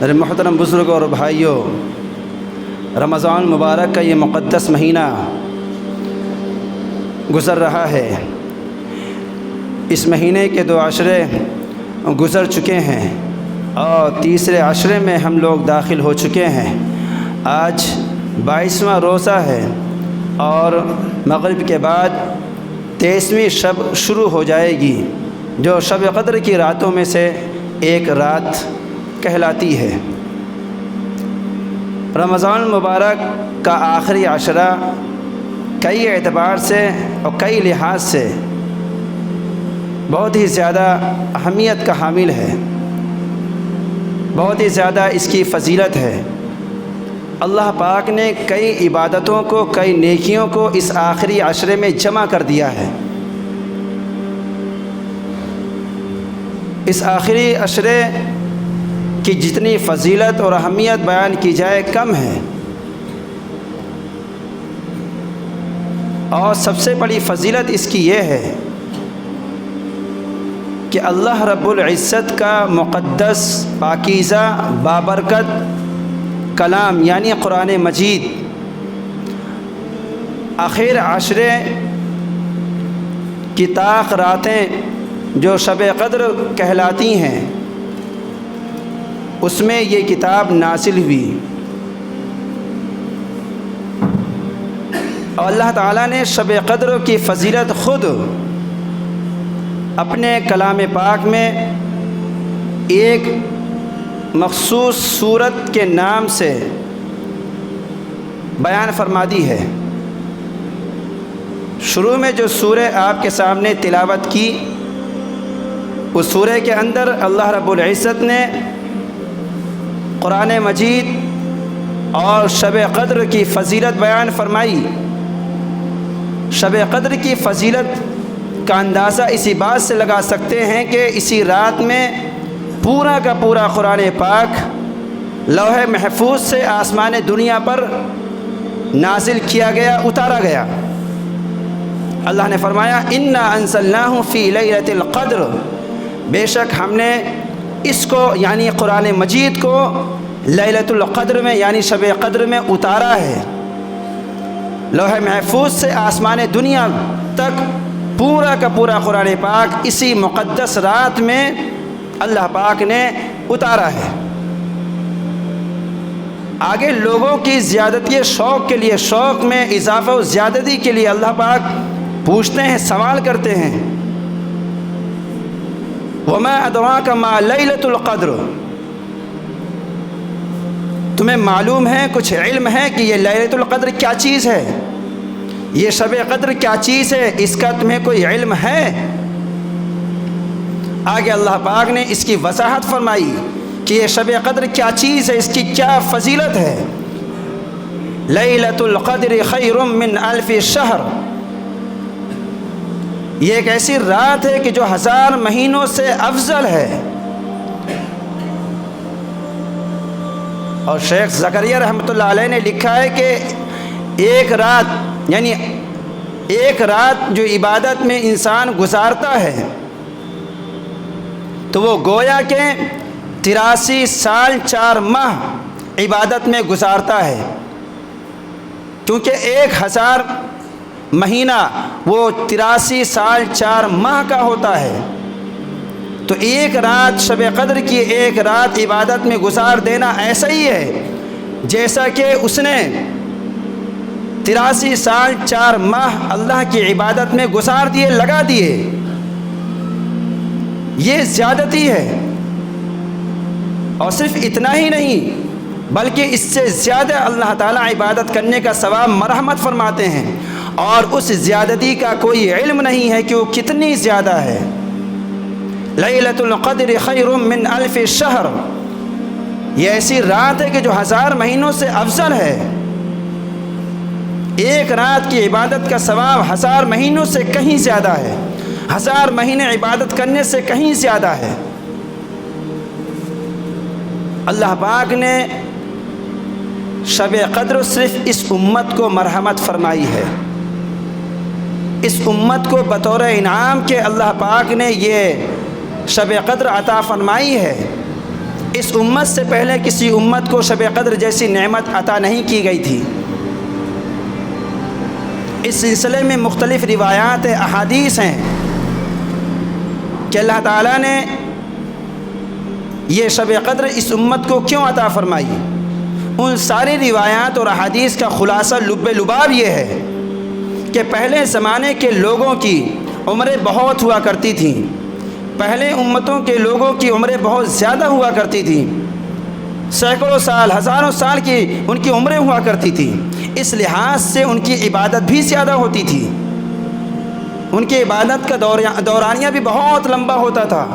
میرے محترم بزرگ اور بھائیوں، رمضان مبارک کا یہ مقدس مہینہ گزر رہا ہے۔ اس مہینے کے 2 عشرے گزر چکے ہیں اور تیسرے عشرے میں ہم لوگ داخل ہو چکے ہیں۔ آج 22واں روزہ ہے اور مغرب کے بعد 23ویں شب شروع ہو جائے گی، جو شب قدر کی راتوں میں سے ایک رات کہلاتی ہے۔ رمضان مبارک کا آخری عشرہ کئی اعتبار سے اور کئی لحاظ سے بہت ہی زیادہ اہمیت کا حامل ہے، بہت ہی زیادہ اس کی فضیلت ہے۔ اللہ پاک نے کئی عبادتوں کو، کئی نیکیوں کو اس آخری عشرے میں جمع کر دیا ہے۔ اس آخری عشرے کی جتنی فضیلت اور اہمیت بیان کی جائے کم ہے، اور سب سے بڑی فضیلت اس کی یہ ہے کہ اللہ رب العزت کا مقدس، پاکیزہ، بابرکت کلام یعنی قرآن مجید آخر عشرے کی طاق راتیں جو شب قدر کہلاتی ہیں، اس میں یہ کتاب نازل ہوئی، اور اللہ تعالیٰ نے شب قدر کی فضیلت خود اپنے کلام پاک میں ایک مخصوص سورت کے نام سے بیان فرما دی ہے۔ شروع میں جو سورہ آپ کے سامنے تلاوت کی، اس سورہ کے اندر اللہ رب العزت نے قرآن مجید اور شب قدر کی فضیلت بیان فرمائی۔ شب قدر کی فضیلت کا اندازہ اسی بات سے لگا سکتے ہیں کہ اسی رات میں پورا کا پورا قرآن پاک لوح محفوظ سے آسمان دنیا پر نازل کیا گیا، اتارا گیا۔ اللہ نے فرمایا انا انزلناہ فی لیلۃ القدر، بے شک ہم نے اس کو یعنی قرآن مجید کو لیلۃ القدر میں یعنی شب قدر میں اتارا ہے۔ لوح محفوظ سے آسمان دنیا تک پورا کا پورا قرآن پاک اسی مقدس رات میں اللہ پاک نے اتارا ہے۔ آگے لوگوں کی زیادتی شوق کے لیے، شوق میں اضافہ و زیادتی کے لیے اللہ پاک پوچھتے ہیں، سوال کرتے ہیں وما ادراک ما لیلۃ القدر، تمہیں معلوم ہے، کچھ علم ہے کہ یہ لیلۃ القدر کیا چیز ہے، یہ شب قدر کیا چیز ہے، اس کا تمہیں کوئی علم ہے؟ آگے اللہ پاک نے اس کی وضاحت فرمائی کہ یہ شب قدر کیا چیز ہے، اس کی کیا فضیلت ہے۔ لیلۃ القدر خیر من الف شہر، یہ ایک ایسی رات ہے کہ جو 1000 مہینوں سے افضل ہے۔ اور شیخ زکریا رحمۃ اللہ علیہ نے لکھا ہے کہ ایک رات یعنی ایک رات جو عبادت میں انسان گزارتا ہے تو وہ گویا کہ 83 سال 4 ماہ عبادت میں گزارتا ہے، کیونکہ 1000 مہینہ وہ 83 سال 4 ماہ کا ہوتا ہے۔ تو ایک رات شب قدر کی ایک رات عبادت میں گزار دینا ایسا ہی ہے جیسا کہ اس نے 83 سال 4 ماہ اللہ کی عبادت میں گزار دیے، لگا دیے۔ یہ زیادتی ہے، اور صرف اتنا ہی نہیں بلکہ اس سے زیادہ اللہ تعالیٰ عبادت کرنے کا ثواب مرحمت فرماتے ہیں، اور اس زیادتی کا کوئی علم نہیں ہے کہ وہ کتنی زیادہ ہے۔ لیلۃ القدر خیر من الف شہر، یہ ایسی رات ہے کہ جو 1000 مہینوں سے افضل ہے۔ ایک رات کی عبادت کا ثواب 1000 مہینوں سے کہیں زیادہ ہے، 1000 مہینے عبادت کرنے سے کہیں زیادہ ہے۔ اللہ پاک نے شب قدر صرف اس امت کو مرحمت فرمائی ہے، اس امت کو بطور انعام کے اللہ پاک نے یہ شب قدر عطا فرمائی ہے۔ اس امت سے پہلے کسی امت کو شب قدر جیسی نعمت عطا نہیں کی گئی تھی۔ اس سلسلے میں مختلف روایات احادیث ہیں کہ اللہ تعالیٰ نے یہ شب قدر اس امت کو کیوں عطا فرمائی۔ ان ساری روایات اور احادیث کا خلاصہ لب لباب یہ ہے کہ پہلے زمانے کے لوگوں کی عمریں بہت ہوا کرتی تھیں، پہلے امتوں کے لوگوں کی عمریں بہت زیادہ ہوا کرتی تھیں، سینکڑوں سال ہزاروں سال کی ان کی عمریں ہوا کرتی تھیں، اس لحاظ سے ان کی عبادت بھی زیادہ ہوتی تھی، ان کی عبادت کا دورانیہ بھی بہت لمبا ہوتا تھا۔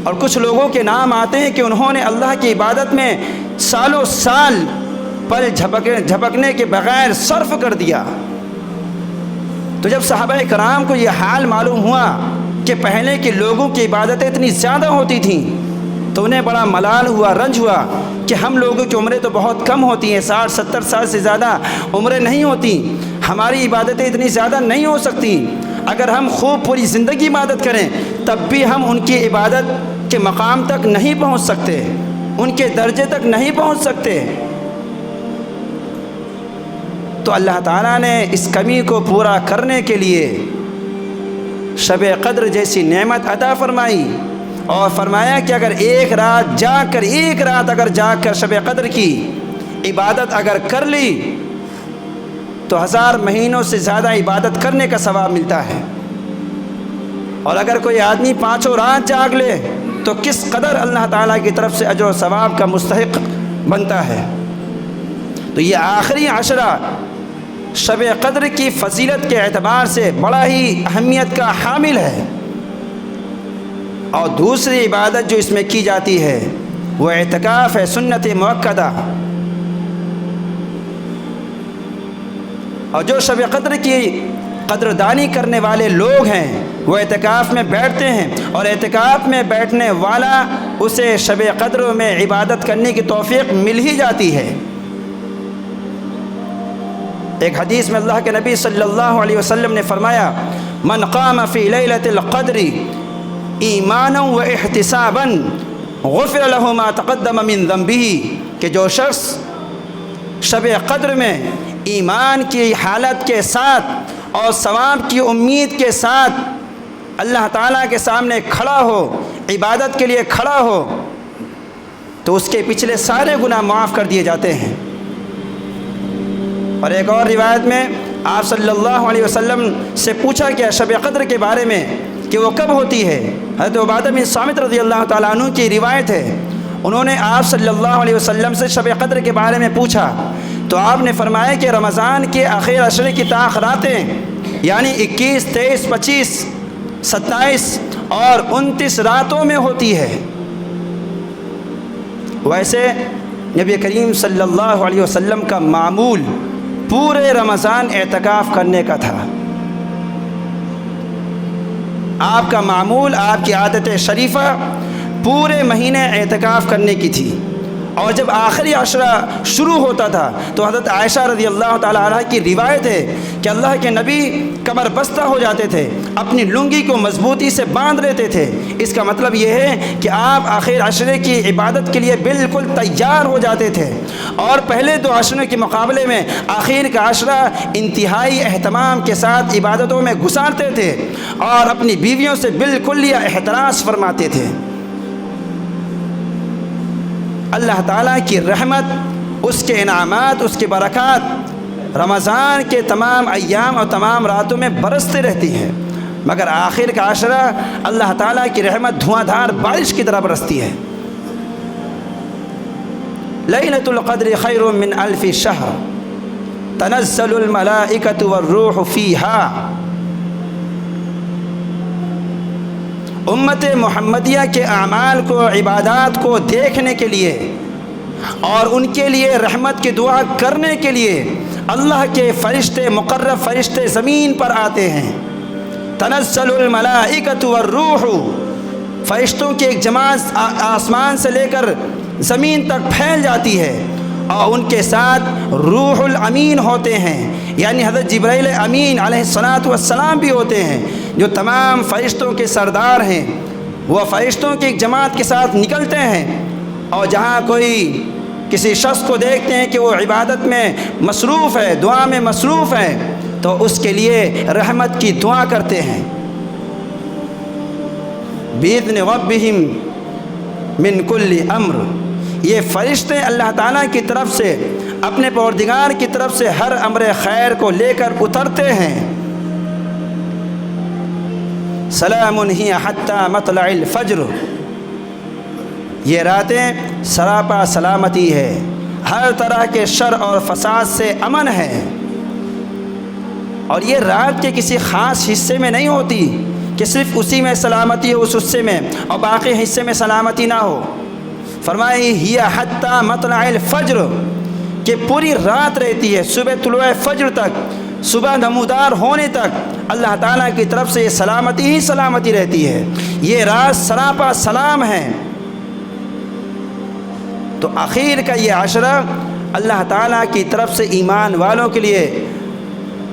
اور کچھ لوگوں کے نام آتے ہیں کہ انہوں نے اللہ کی عبادت میں سالوں سال پل جھپکنے کے بغیر صرف کر دیا۔ تو جب صحابہ کرام کو یہ حال معلوم ہوا کہ پہلے کے لوگوں کی عبادتیں اتنی زیادہ ہوتی تھیں تو انہیں بڑا ملال ہوا، رنج ہوا کہ ہم لوگوں کی عمریں تو بہت کم ہوتی ہیں، 60-70 سال سے زیادہ عمریں نہیں ہوتی، ہماری عبادتیں اتنی زیادہ نہیں ہو سکتی، اگر ہم خوب پوری زندگی عبادت کریں تب بھی ہم ان کی عبادت کے مقام تک نہیں پہنچ سکتے، ان کے درجے تک نہیں پہنچ سکتے۔ تو اللہ تعالیٰ نے اس کمی کو پورا کرنے کے لیے شب قدر جیسی نعمت عطا فرمائی اور فرمایا کہ اگر ایک رات جاگ کر شب قدر کی عبادت اگر کر لی تو 1000 مہینوں سے زیادہ عبادت کرنے کا ثواب ملتا ہے، اور اگر کوئی آدمی 5 رات جاگ لے تو کس قدر اللہ تعالیٰ کی طرف سے اجر و ثواب کا مستحق بنتا ہے۔ تو یہ آخری عشرہ شب قدر کی فضیلت کے اعتبار سے بڑا ہی اہمیت کا حامل ہے، اور دوسری عبادت جو اس میں کی جاتی ہے وہ اعتکاف ہے، سنت مؤکدہ۔ اور جو شب قدر کی قدردانی کرنے والے لوگ ہیں وہ اعتکاف میں بیٹھتے ہیں، اور اعتکاف میں بیٹھنے والا اسے شب قدر میں عبادت کرنے کی توفیق مل ہی جاتی ہے۔ ایک حدیث میں اللہ کے نبی صلی اللہ علیہ وسلم نے فرمایا، من قام فی لیلۃ القدر ایمانا و احتسابا غفر له ما تقدم من ذنبہ، کہ جو شخص شب قدر میں ایمان کی حالت کے ساتھ اور ثواب کی امید کے ساتھ اللہ تعالیٰ کے سامنے کھڑا ہو، عبادت کے لیے کھڑا ہو، تو اس کے پچھلے سارے گناہ معاف کر دیے جاتے ہیں۔ اور ایک اور روایت میں آپ صلی اللہ علیہ وسلم سے پوچھا گیا شب قدر کے بارے میں کہ وہ کب ہوتی ہے۔ حضرت عبادہ بن صامت رضی اللہ تعالیٰ عنہ کی روایت ہے، انہوں نے آپ صلی اللہ علیہ وسلم سے شب قدر کے بارے میں پوچھا تو آپ نے فرمایا کہ رمضان کے آخر عشرے کی راتیں یعنی 21، 23، 25، 27 اور 29 راتوں میں ہوتی ہے۔ ویسے نبی کریم صلی اللہ علیہ وسلم کا معمول پورے رمضان اعتکاف کرنے کا تھا، آپ کا معمول، آپ کی عادت شریفہ پورے مہینے اعتکاف کرنے کی تھی، اور جب آخری عشرہ شروع ہوتا تھا تو حضرت عائشہ رضی اللہ تعالیٰ عنہ کی روایت ہے کہ اللہ کے نبی کمر بستہ ہو جاتے تھے، اپنی لنگی کو مضبوطی سے باندھ لیتے تھے۔ اس کا مطلب یہ ہے کہ آپ آخر عشرے کی عبادت کے لیے بالکل تیار ہو جاتے تھے، اور پہلے 2 عشروں کے مقابلے میں آخر کا عشرہ انتہائی اہتمام کے ساتھ عبادتوں میں گزارتے تھے، اور اپنی بیویوں سے بالکل احتراز فرماتے تھے۔ اللہ تعالیٰ کی رحمت، اس کے انعامات، اس کی برکات رمضان کے تمام ایام اور تمام راتوں میں برستے رہتی ہیں، مگر آخر کا عشرہ اللہ تعالیٰ کی رحمت دھواں دھار بارش کی طرح برستی ہے۔ لیلۃ القدر خیر من الف شہر تنزل الملائکۃ والروح فیہا۔ امت محمدیہ کے اعمال کو، عبادات کو دیکھنے کے لیے اور ان کے لیے رحمت کی دعا کرنے کے لیے اللہ کے فرشتے، مقرب فرشتے زمین پر آتے ہیں۔ تنزل الملائکۃ والروح، فرشتوں کی ایک جماعت آسمان سے لے کر زمین تک پھیل جاتی ہے، اور ان کے ساتھ روح الامین ہوتے ہیں، یعنی حضرت جبرائیل امین علیہ الصلاۃ والسلام بھی ہوتے ہیں، جو تمام فرشتوں کے سردار ہیں، وہ فرشتوں کی ایک جماعت کے ساتھ نکلتے ہیں، اور جہاں کوئی کسی شخص کو دیکھتے ہیں کہ وہ عبادت میں مصروف ہے، دعا میں مصروف ہے، تو اس کے لیے رحمت کی دعا کرتے ہیں۔ بِإِذْنِ رَبِّهِمْ مِنْ كُلِّ أَمْرٍ، یہ فرشتے اللہ تعالیٰ کی طرف سے، اپنے پروردگار کی طرف سے ہر امر خیر کو لے کر اترتے ہیں۔ سلام ہی حتی مطلع الفجر، یہ راتیں سراپا سلامتی ہے، ہر طرح کے شر اور فساد سے امن ہے۔ اور یہ رات کے کسی خاص حصے میں نہیں ہوتی کہ صرف اسی میں سلامتی ہو، اس حصے میں، اور باقی حصے میں سلامتی نہ ہو۔ فرمائے ہی حتی مطلع الفجر، کہ پوری رات رہتی ہے، صبح طلوع فجر تک، صبح نمودار ہونے تک اللہ تعالیٰ کی طرف سے یہ سلامتی ہی سلامتی رہتی ہے۔ یہ رات سراپا سلام ہے۔ تو آخر کا یہ عشرہ اللہ تعالیٰ کی طرف سے ایمان والوں کے لیے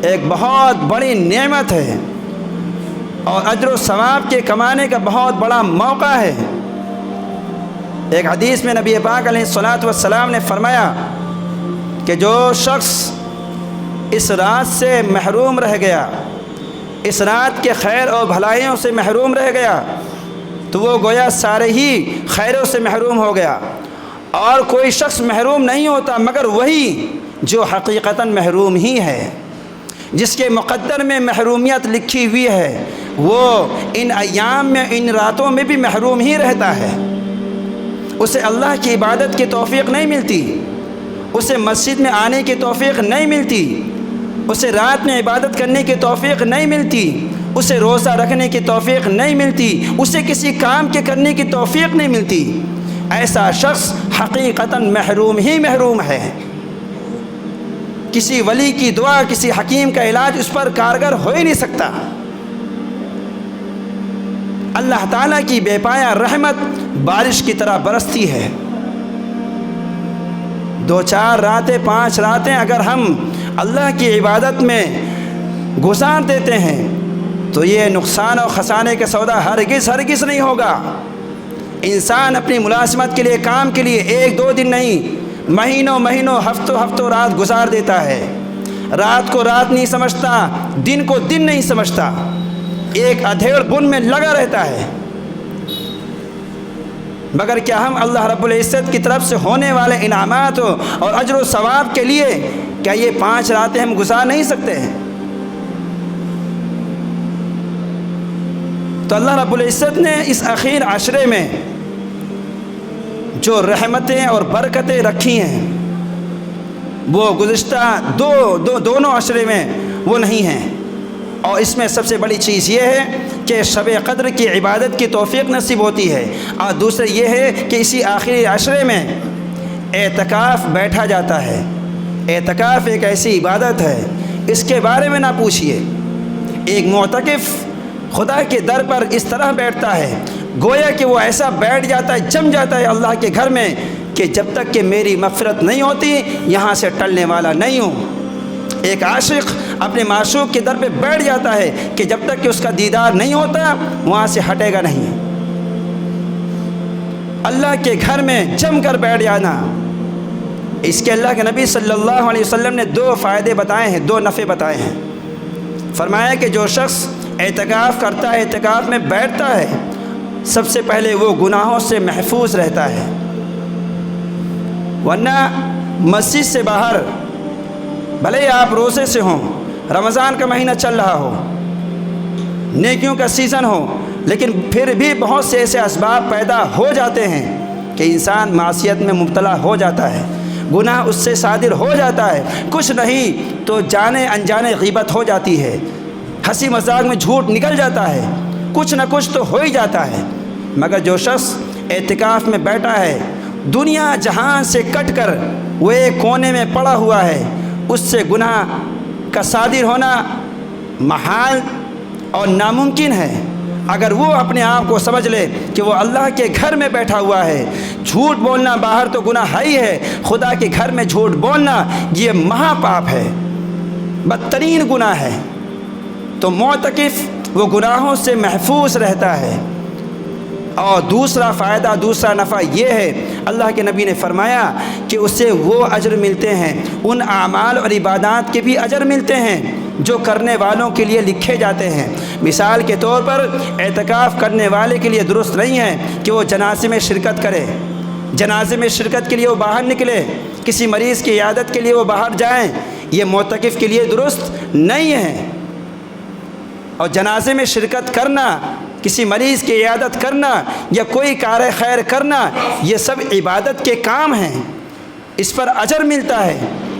ایک بہت بڑی نعمت ہے، اور اجر و ثواب کے کمانے کا بہت بڑا موقع ہے۔ ایک حدیث میں نبی پاک علیہ الصلاۃ والسلام نے فرمایا کہ جو شخص اس رات سے محروم رہ گیا، اس رات کے خیر اور بھلائیوں سے محروم رہ گیا، تو وہ گویا سارے ہی خیروں سے محروم ہو گیا۔ اور کوئی شخص محروم نہیں ہوتا مگر وہی جو حقیقتاً محروم ہی ہے، جس کے مقدر میں محرومیت لکھی ہوئی ہے، وہ ان ایام میں، ان راتوں میں بھی محروم ہی رہتا ہے۔ اسے اللہ کی عبادت کی توفیق نہیں ملتی، اسے مسجد میں آنے کی توفیق نہیں ملتی، اسے رات میں عبادت کرنے کی توفیق نہیں ملتی، اسے روزہ رکھنے کی توفیق نہیں ملتی، اسے کسی کام کے کرنے کی توفیق نہیں ملتی۔ ایسا شخص حقیقتاً محروم ہی محروم ہے۔ کسی ولی کی دعا، کسی حکیم کا علاج اس پر کارگر ہو ہی نہیں سکتا۔ اللہ تعالیٰ کی بے پایا رحمت بارش کی طرح برستی ہے۔ 2 4 راتیں 5 راتیں اگر ہم اللہ کی عبادت میں گزار دیتے ہیں تو یہ نقصان اور خسانے کا سودا ہرگز نہیں ہوگا۔ انسان اپنی ملازمت کے لیے، کام کے لیے 1 2 دن نہیں، مہینوں ہفتوں رات گزار دیتا ہے، رات کو رات نہیں سمجھتا، دن کو دن نہیں سمجھتا، ایک ادھیڑ بن میں لگا رہتا ہے۔ مگر کیا ہم اللہ رب العزت کی طرف سے ہونے والے انعامات اور اجر و ثواب کے لیے کیا یہ 5 راتیں ہم گزار نہیں سکتے ہیں؟ تو اللہ رب العزت نے اس اخیر عشرے میں جو رحمتیں اور برکتیں رکھی ہیں وہ گزشتہ دونوں عشرے میں وہ نہیں ہیں۔ اور اس میں سب سے بڑی چیز یہ ہے کہ شب قدر کی عبادت کی توفیق نصیب ہوتی ہے، اور دوسرے یہ ہے کہ اسی آخری عشرے میں اعتکاف بیٹھا جاتا ہے۔ اعتکاف ایک ایسی عبادت ہے، اس کے بارے میں نہ پوچھیے۔ ایک معتکف خدا کے در پر اس طرح بیٹھتا ہے گویا کہ وہ ایسا بیٹھ جاتا ہے، جم جاتا ہے اللہ کے گھر میں کہ جب تک کہ میری مغفرت نہیں ہوتی یہاں سے ٹلنے والا نہیں ہوں۔ ایک عاشق اپنے معشوق کے در پہ بیٹھ جاتا ہے کہ جب تک کہ اس کا دیدار نہیں ہوتا وہاں سے ہٹے گا نہیں۔ اللہ کے گھر میں جم کر بیٹھ جانا، اس کے اللہ کے نبی صلی اللہ علیہ وسلم نے 2 فائدے بتائے ہیں، 2 نفع بتائے ہیں۔ فرمایا کہ جو شخص اعتکاف کرتا ہے، اعتکاف میں بیٹھتا ہے، سب سے پہلے وہ گناہوں سے محفوظ رہتا ہے۔ ورنہ مسجد سے باہر بھلے ہی آپ روزے سے ہوں، رمضان کا مہینہ چل رہا ہو، نیکیوں کا سیزن ہو، لیکن پھر بھی بہت سے ایسے اسباب پیدا ہو جاتے ہیں کہ انسان معصیت میں مبتلا ہو جاتا ہے، گناہ اس سے صادر ہو جاتا ہے، کچھ نہیں تو جانے انجانے غیبت ہو جاتی ہے، ہنسی مذاق میں جھوٹ نکل جاتا ہے، کچھ نہ کچھ تو ہو ہی جاتا ہے۔ مگر جو شخص اعتکاف میں بیٹھا ہے، دنیا جہان سے کٹ کر وہ ایک کونے میں پڑا ہوا ہے، اس سے گناہ کا صادر ہونا محال اور ناممکن ہے۔ اگر وہ اپنے آپ کو سمجھ لے کہ وہ اللہ کے گھر میں بیٹھا ہوا ہے، جھوٹ بولنا باہر تو گناہ ہے ہی ہے، خدا کے گھر میں جھوٹ بولنا یہ مہا پاپ ہے، بدترین گناہ ہے، تو معتکف وہ گناہوں سے محفوظ رہتا ہے۔ اور دوسرا فائدہ، دوسرا نفع یہ ہے، اللہ کے نبی نے فرمایا کہ اسے وہ اجر ملتے ہیں، ان اعمال اور عبادات کے بھی اجر ملتے ہیں جو کرنے والوں کے لیے لکھے جاتے ہیں۔ مثال کے طور پر اعتکاف کرنے والے کے لیے درست نہیں ہے کہ وہ جنازے میں شرکت کرے، جنازے میں شرکت کے لیے وہ باہر نکلے، کسی مریض کی عیادت کے لیے وہ باہر جائیں، یہ معتکف کے لیے درست نہیں ہے۔ اور جنازے میں شرکت کرنا، کسی مریض کی عیادت کرنا یا کوئی کار خیر کرنا، یہ سب عبادت کے کام ہیں، اس پر اجر ملتا ہے،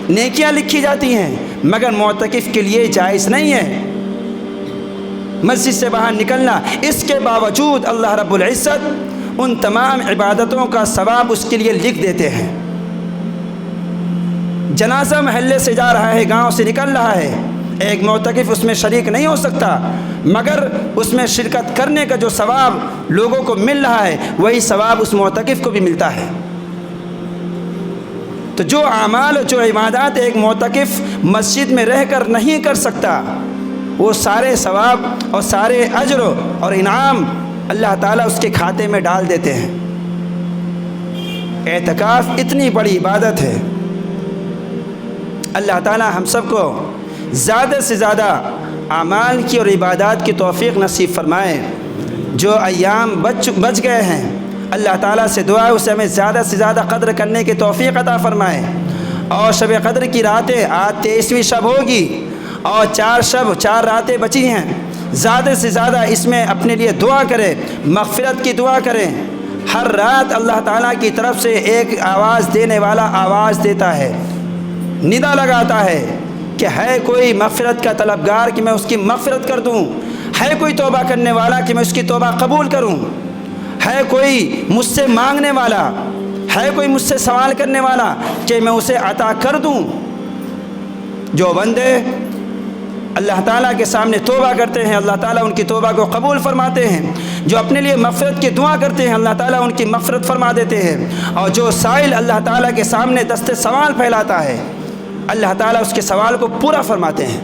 نیکیاں لکھی جاتی ہیں، مگر معتکف کے لیے جائز نہیں ہے مسجد سے باہر نکلنا۔ اس کے باوجود اللہ رب العزت ان تمام عبادتوں کا ثواب اس کے لیے لکھ دیتے ہیں۔ جنازہ محلے سے جا رہا ہے، گاؤں سے نکل رہا ہے، ایک معتکف اس میں شریک نہیں ہو سکتا، مگر اس میں شرکت کرنے کا جو ثواب لوگوں کو مل رہا ہے وہی ثواب اس معتکف کو بھی ملتا ہے۔ تو جو اعمال، جو عبادات ایک معتکف مسجد میں رہ کر نہیں کر سکتا، وہ سارے ثواب اور سارے اجر اور انعام اللہ تعالیٰ اس کے کھاتے میں ڈال دیتے ہیں۔ اعتکاف اتنی بڑی عبادت ہے، اللہ تعالیٰ ہم سب کو زیادہ سے زیادہ اعمال کی اور عبادات کی توفیق نصیب فرمائے۔ جو ایام بچ گئے ہیں، اللہ تعالیٰ سے دعا ہے اسے ہمیں زیادہ سے زیادہ قدر کرنے کی توفیق عطا فرمائے۔ اور شب قدر کی راتیں، آج 23ویں شب ہوگی اور 4 راتیں بچی ہیں، زیادہ سے زیادہ اس میں اپنے لیے دعا کریں، مغفرت کی دعا کریں۔ ہر رات اللہ تعالیٰ کی طرف سے ایک آواز دینے والا آواز دیتا ہے، ندا لگاتا ہے کہ ہے کوئی مغفرت کا طلبگار کہ میں اس کی مغفرت کر دوں، ہے کوئی توبہ کرنے والا کہ میں اس کی توبہ قبول کروں، ہے کوئی مجھ سے مانگنے والا، ہے کوئی مجھ سے سوال کرنے والا کہ میں اسے عطا کر دوں۔ جو بندے اللہ تعالیٰ کے سامنے توبہ کرتے ہیں، اللہ تعالیٰ ان کی توبہ کو قبول فرماتے ہیں۔ جو اپنے لیے مغفرت کی دعا کرتے ہیں، اللہ تعالیٰ ان کی مغفرت فرما دیتے ہیں۔ اور جو سائل اللہ تعالیٰ کے سامنے دست سوال پھیلاتا ہے، اللہ تعالیٰ اس کے سوال کو پورا فرماتے ہیں۔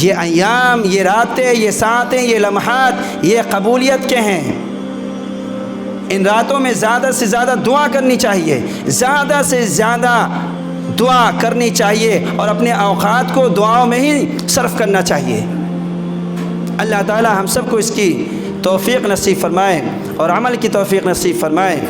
یہ ایام، یہ راتیں، یہ ساعتیں، یہ لمحات، یہ قبولیت کے ہیں۔ ان راتوں میں زیادہ سے زیادہ دعا کرنی چاہیے، زیادہ سے زیادہ دعا کرنی چاہیے اور اپنے اوقات کو دعاؤں میں ہی صرف کرنا چاہیے۔ اللہ تعالیٰ ہم سب کو اس کی توفیق نصیب فرمائے اور عمل کی توفیق نصیب فرمائے۔